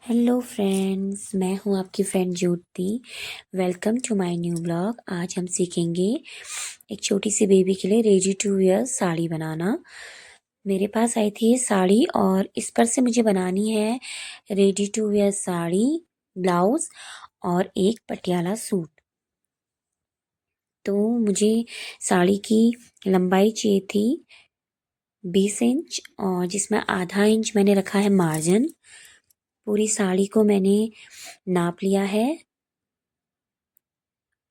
Hello friends, मैं हूँ आपकी friend Jyoti. Welcome to my new blog. आज हम सीखेंगे एक छोटी सी बेबी के लिए रेडी टू वियर साड़ी बनाना। मेरे पास आई थी ये साड़ी और इस पर से मुझे बनानी है ready to wear sari, blouse और एक पटियाला सूट। तो मुझे साड़ी की लंबाई चाहिए थी 20 इंच, और जिसमें आधा इंच मैंने रखा है मार्जिन। पूरी साड़ी को मैंने नाप लिया है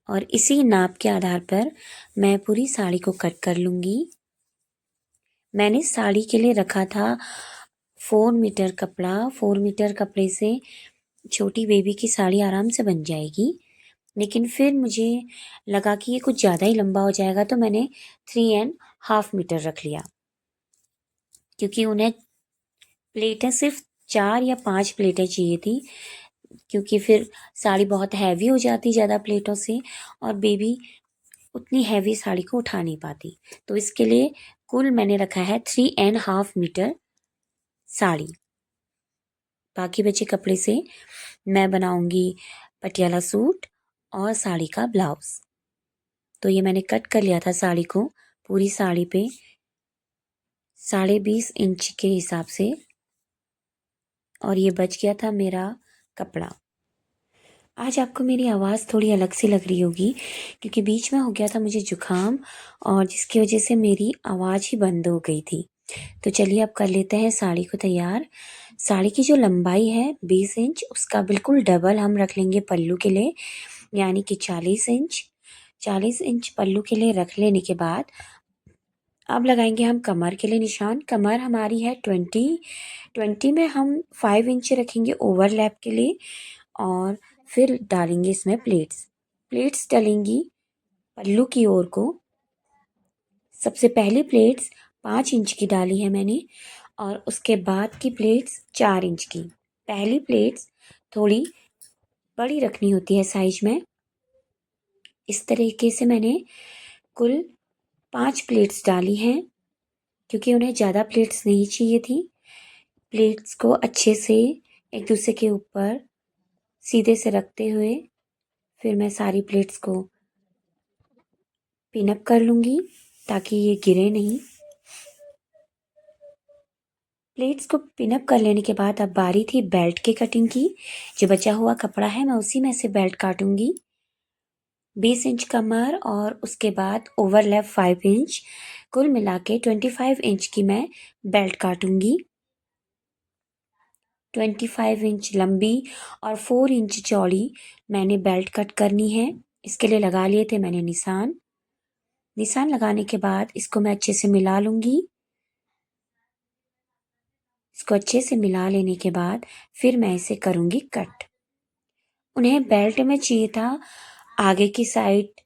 और इसी नाप के आधार पर मैं पूरी साड़ी को कट कर लूँगी। मैंने साड़ी के लिए रखा था 4 मीटर कपड़ा। 4 मीटर कपड़े से छोटी बेबी की साड़ी आराम से बन जाएगी, लेकिन फिर मुझे लगा कि ये कुछ ज़्यादा ही लंबा हो जाएगा, तो मैंने 3.5 मीटर रख लिया, क्योंकि उन्हें प्लेटें सिर्फ 4 या 5 प्लेटें चाहिए थी, क्योंकि फिर साड़ी बहुत हैवी हो जाती ज़्यादा प्लेटों से और बेबी उतनी हैवी साड़ी को उठा नहीं पाती। तो इसके लिए कुल मैंने रखा है 3.5 मीटर साड़ी। बाकी बचे कपड़े से मैं बनाऊंगी पटियाला सूट और साड़ी का ब्लाउज। तो ये मैंने कट कर लिया था साड़ी को पूरी साड़ी पे 20.5 इंच के हिसाब से, और ये बच गया था मेरा कपड़ा। आज आपको मेरी आवाज़ थोड़ी अलग सी लग रही होगी, क्योंकि बीच में हो गया था मुझे जुकाम, और जिसकी वजह से मेरी आवाज़ ही बंद हो गई थी। तो चलिए अब कर लेते हैं साड़ी को तैयार। साड़ी की जो लंबाई है 20 इंच, उसका बिल्कुल डबल हम रख लेंगे पल्लू के लिए, यानी कि 40 इंच। 40 इंच पल्लू के लिए रख लेने के बाद अब लगाएंगे हम कमर के लिए निशान। कमर हमारी है 20 में हम 5 इंच रखेंगे ओवरलैप के लिए, और फिर डालेंगे इसमें प्लेट्स डलेंगी पल्लू की ओर को। सबसे पहली प्लेट्स 5 इंच की डाली है मैंने, और उसके बाद की प्लेट्स 4 इंच की। पहली प्लेट्स थोड़ी बड़ी रखनी होती है साइज में। इस तरीके से मैंने कुल 5 प्लेट्स डाली हैं, क्योंकि उन्हें ज़्यादा प्लेट्स नहीं चाहिए थी। प्लेट्स को अच्छे से एक दूसरे के ऊपर सीधे से रखते हुए फिर मैं सारी प्लेट्स को पिन अप कर लूँगी, ताकि ये गिरे नहीं। प्लेट्स को पिन अप कर लेने के बाद अब बारी थी बेल्ट के कटिंग की। जो बचा हुआ कपड़ा है मैं उसी में से बेल्ट काटूंगी। 20 इंच कमर और उसके बाद ओवरलैप 5 इंच, कुल मिला के 25 इंच की मैं बेल्ट काटूंगी। 25 इंच लंबी और 4 इंच चौड़ी मैंने बेल्ट कट करनी है। इसके लिए लगा लिए थे मैंने निशान। निशान लगाने के बाद इसको मैं अच्छे से मिला लूंगी। इसको अच्छे से मिला लेने के बाद फिर मैं इसे करूंगी कट। उन्हें बेल्ट में चाहिए था आगे की साइड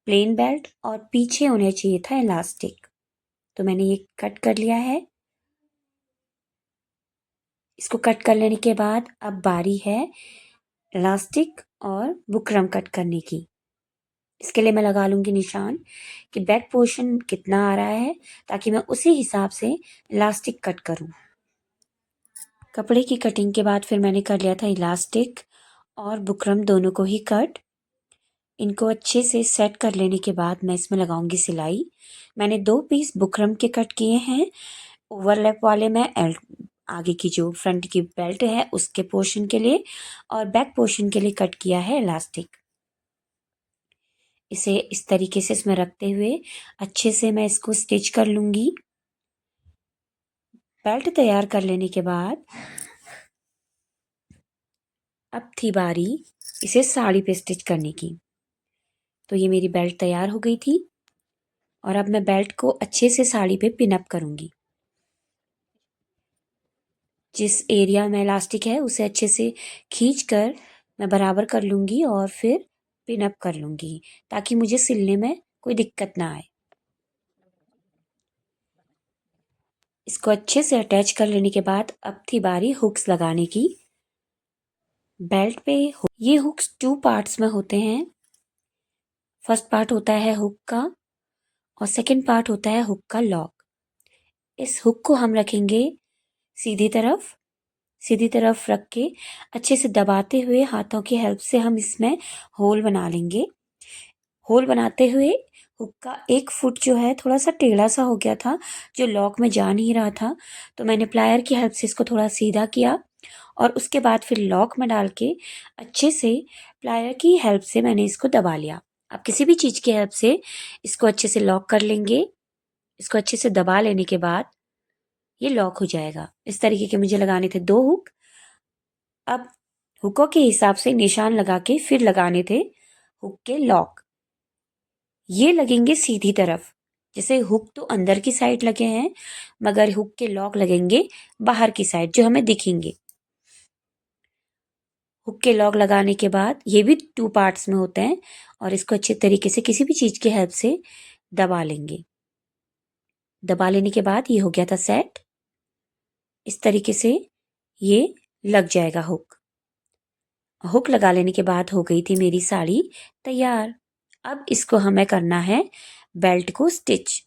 प्लेन बेल्ट, और पीछे उन्हें चाहिए था इलास्टिक। तो मैंने ये कट कर लिया है। इसको कट कर लेने के बाद अब बारी है इलास्टिक और बुकरम कट करने की। इसके लिए मैं लगा लूंगी निशान कि बैक पोर्शन कितना आ रहा है, ताकि मैं उसी हिसाब से इलास्टिक कट करूं। कपड़े की कटिंग के बाद फिर मैंने कर लिया था इलास्टिक और बुकरम दोनों को ही कट। इनको अच्छे से सेट कर लेने के बाद मैं इसमें लगाऊंगी सिलाई। मैंने 2 पीस बुकरम के कट किए हैं। ओवरलैप वाले मैं आगे की जो फ्रंट की बेल्ट है उसके पोर्शन के लिए, और बैक पोर्शन के लिए कट किया है इलास्टिक। इसे इस तरीके से इसमें रखते हुए अच्छे से मैं इसको स्टिच कर लूंगी। बेल्ट तैयार कर लेने के बाद अब थी बारी इसे साड़ी पे स्टिच करने की। तो ये मेरी बेल्ट तैयार हो गई थी, और अब मैं बेल्ट को अच्छे से साड़ी पे पिन अप करूंगी। जिस एरिया में इलास्टिक है उसे अच्छे से खींच कर मैं बराबर कर लूंगी और फिर पिन अप कर लूंगी, ताकि मुझे सिलने में कोई दिक्कत ना आए। इसको अच्छे से अटैच कर लेने के बाद अब थी बारी हुक्स लगाने की। बेल्ट पे ये हुक्स 2 पार्ट्स में होते हैं। फर्स्ट पार्ट होता है हुक का, और सेकंड पार्ट होता है हुक का लॉक। इस हुक को हम रखेंगे सीधी तरफ। सीधी तरफ रख के अच्छे से दबाते हुए हाथों की हेल्प से हम इसमें होल बना लेंगे। होल बनाते हुए हुक का एक फुट जो है थोड़ा सा टेढ़ा सा हो गया था, जो लॉक में जा नहीं रहा था, तो मैंने प्लायर की हेल्प से इसको थोड़ा सीधा किया और उसके बाद फिर लॉक में डाल के अच्छे से प्लायर की हेल्प से मैंने इसको दबा लिया। आप किसी भी चीज़ की हेल्प से इसको अच्छे से लॉक कर लेंगे। इसको अच्छे से दबा लेने के बाद ये लॉक हो जाएगा। इस तरीके के मुझे लगाने थे 2 हुक। अब हुकों के हिसाब से निशान लगा के फिर लगाने थे हुक के लॉक। ये लगेंगे सीधी तरफ, जैसे हुक तो अंदर की साइड लगे हैं मगर हुक के लॉक लगेंगे बाहर की साइड जो हमें दिखेंगे। हुक के लॉक लगाने के बाद ये भी 2 पार्ट्स में होते हैं और इसको अच्छे तरीके से किसी भी चीज़ की हेल्प से दबा लेंगे। दबा लेने के बाद ये हो गया था सेट। इस तरीके से ये लग जाएगा हुक। हुक लगा लेने के बाद हो गई थी मेरी साड़ी तैयार। अब इसको हमें करना है बेल्ट को स्टिच।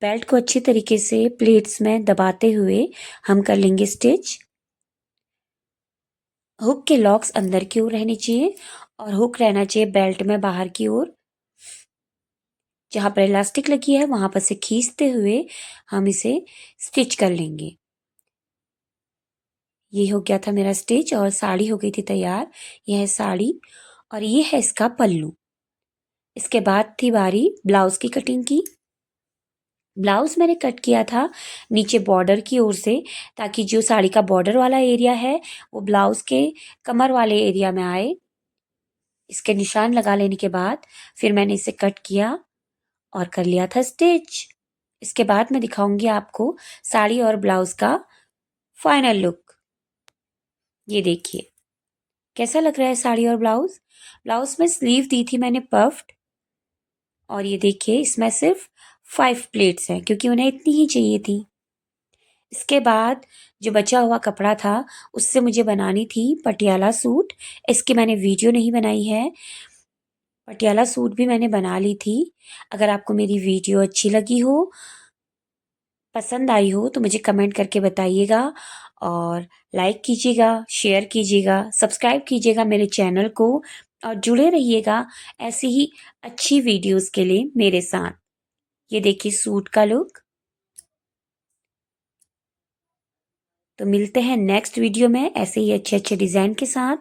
बेल्ट को अच्छी तरीके से प्लेट्स में दबाते हुए हम कर लेंगे स्टिच। हुक के लॉक्स अंदर की ओर रहने चाहिए और हुक रहना चाहिए बेल्ट में बाहर की ओर। जहाँ पर इलास्टिक लगी है वहां पर से खींचते हुए हम इसे स्टिच कर लेंगे। ये हो गया था मेरा स्टिच और साड़ी हो गई थी तैयार। यह है साड़ी और ये है इसका पल्लू। इसके बाद थी बारी ब्लाउज की कटिंग की। ब्लाउज मैंने कट किया था नीचे बॉर्डर की ओर से, ताकि जो साड़ी का बॉर्डर वाला एरिया है वो ब्लाउज के कमर वाले एरिया में आए। इसके निशान लगा लेने के बाद फिर मैंने इसे कट किया और कर लिया था स्टिच। इसके बाद मैं दिखाऊंगी आपको साड़ी और ब्लाउज का फाइनल लुक। ये देखिए कैसा लग रहा है साड़ी और ब्लाउज। ब्लाउज में स्लीव दी थी मैंने पफ्ड और ये देखिए इसमें सिर्फ 5 प्लेट्स हैं क्योंकि उन्हें इतनी ही चाहिए थी। इसके बाद जो बचा हुआ कपड़ा था उससे मुझे बनानी थी पटियाला सूट। इसकी मैंने वीडियो नहीं बनाई है। पटियाला सूट भी मैंने बना ली थी। अगर आपको मेरी वीडियो अच्छी लगी हो, पसंद आई हो तो मुझे कमेंट करके बताइएगा और लाइक कीजिएगा, शेयर कीजिएगा, सब्सक्राइब कीजिएगा मेरे चैनल को और जुड़े रहिएगा ऐसी ही अच्छी वीडियोस के लिए मेरे साथ। ये देखिए सूट का लुक। तो मिलते हैं नेक्स्ट वीडियो में ऐसे ही अच्छे अच्छे डिज़ाइन के साथ।